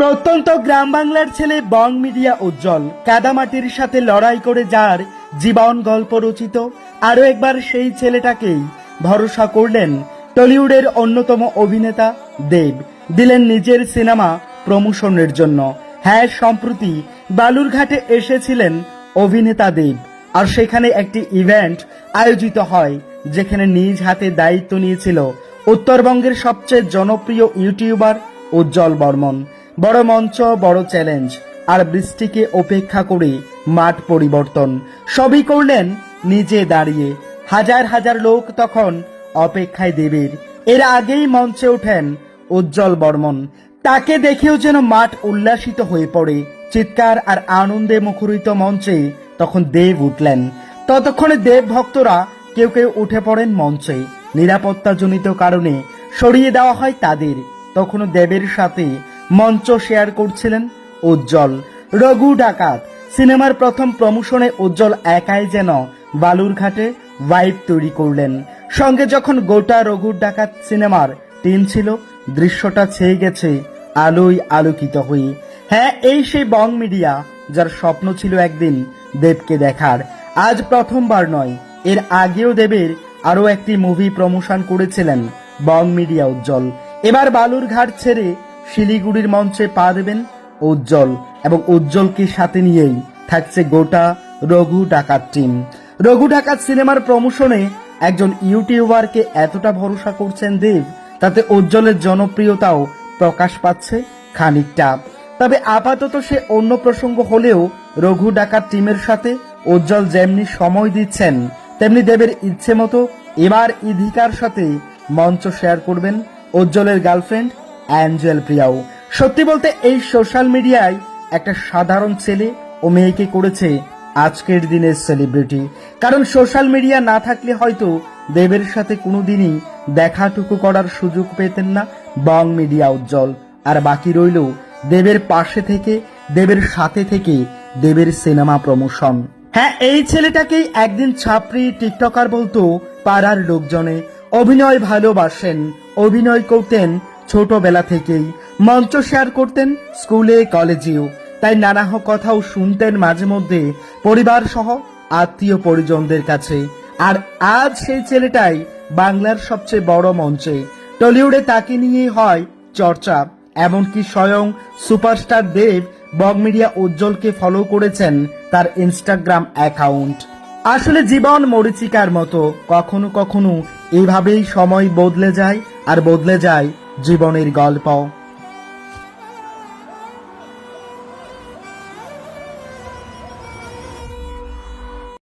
প্রত্যন্ত গ্রাম বাংলার ছেলে বং মিডিয়া উজ্জ্বল কাদামাটির সাথে লড়াই করে যার জীবন গল্প রচিত আরো একবার সেই ছেলেটাকেই ভরসা করলেন টলিউডের অন্যতম অভিনেতা দেব। দিলেন নিজের সিনেমা প্রমোশনের জন্য। হ্যাঁ, সম্প্রতি বালুরঘাটে এসেছিলেন অভিনেতা দেব, আর সেখানে একটি ইভেন্ট আয়োজিত হয় যেখানে নিজ হাতে দায়িত্ব নিয়েছিল উত্তরবঙ্গের সবচেয়ে জনপ্রিয় ইউটিউবার উজ্জ্বল বর্মন। বড় মঞ্চ, বড় চ্যালেঞ্জ, আর বৃষ্টিকে উপেক্ষা করে মাঠ পরিবর্তন সবই করলেন নিজে দাঁড়িয়ে। হাজার হাজার লোক তখন অপেক্ষায় দেবের। এর আগেই মঞ্চে ওঠেন উজ্জ্বল বর্মন। তাকে দেখেও যেন মাঠ উল্লাসিত হয়ে পড়ে। চিৎকার আর আনন্দে মুখরিত মঞ্চে তখন দেব উঠলেন। ততক্ষণে দেব ভক্তরা কেউ কেউ উঠে পড়েন মঞ্চে। নিরাপত্তাজনিত কারণে সরিয়ে দেওয়া হয় তাদের। তখনও দেবের সাথে মঞ্চ শেয়ার করছিলেন উজ্জ্বল। রঘু ডাকাত সিনেমার প্রথম প্রমোশনে উজ্জ্বল একাই যেন বালুরঘাটে ভাইব তৈরি করলেন। সঙ্গে যখন গোটা রঘু ডাকাত সিনেমার টিম ছিল, দৃশ্যটা ছেয়ে গেছে আলোয় আলোকিত হয়ে। হ্যাঁ, এই সেই বং মিডিয়া যার স্বপ্ন ছিল একদিন দেবকে দেখার। আজ প্রথমবার নয়, এর আগেও দেবের আরো একটি মুভি প্রমোশন করেছিলেন বং মিডিয়া উজ্জ্বল। এবার বালুরঘাট ছেড়ে শিলিগুড়ির মঞ্চে পা দেবেন উজ্জ্বল, এবং উজ্জ্বলকে সাথে নিয়েই থাকছে গোটা রঘু ডাকাত টিম। রঘু ডাকাত সিনেমার প্রমোশনে একজন ইউটিউবারকে এতটা ভরসা করছেন দেব, তাতে উজ্জ্বলের জনপ্রিয়তাও প্রকাশ পাচ্ছে খানিকটা। তবে আপাতত সে অন্য প্রসঙ্গ হলেও রঘু ডাকাত টিমের সাথে উজ্জ্বল যেমনি সময় দিচ্ছেন, তেমনি দেবের ইচ্ছে মতো এবার ইধিকার সাথে মঞ্চ শেয়ার করবেন উজ্জ্বলের গার্লফ্রেন্ড অ্যাঞ্জেল প্রিয়াও। সত্যি বলতে এই সোশ্যাল মিডিয়ায় একটা সাধারণ ছেলে ও মেয়েকে করেছে আজকের দিনের সেলিব্রিটি। কারণ সোশ্যাল মিডিয়া না থাকলে হয়তো দেবের সাথে কোনোদিনই দেখাটুকু করার সুযোগ পেতেন না বং মিডিয়া উজ্জ্বল। আর বাকি রইল দেবের পাশে থেকে, দেবের সাথে থেকে দেবের সিনেমা প্রমোশন। হ্যাঁ, এই ছেলেটাকেই একদিন ছাপরি টিকটকার বলতো পাড়ার লোকজনে। অভিনয় ভালোবাসেন, অভিনয় করতেন ছোটবেলা থেকেই, মঞ্চ শেয়ার করতেন স্কুলে কলেজেও। তাই নানা কথাও শুনতেন মাঝে মধ্যে পরিবার সহ আত্মীয় পরিজনদের কাছে। আর আজ সেই ছেলেটাই বাংলার সবচেয়ে বড় মঞ্চে। টলিউডে তাকে নিয়ে হয় চর্চা। এমনকি স্বয়ং সুপারস্টার দেব বং মিডিয়া উজ্জ্বলকে ফলো করেছেন তার ইনস্টাগ্রাম অ্যাকাউন্ট। আসলে জীবন মরীচিকার মতো, কখনো কখনো এভাবেই সময় বদলে যায়, আর বদলে যায় জীবনের গল্প।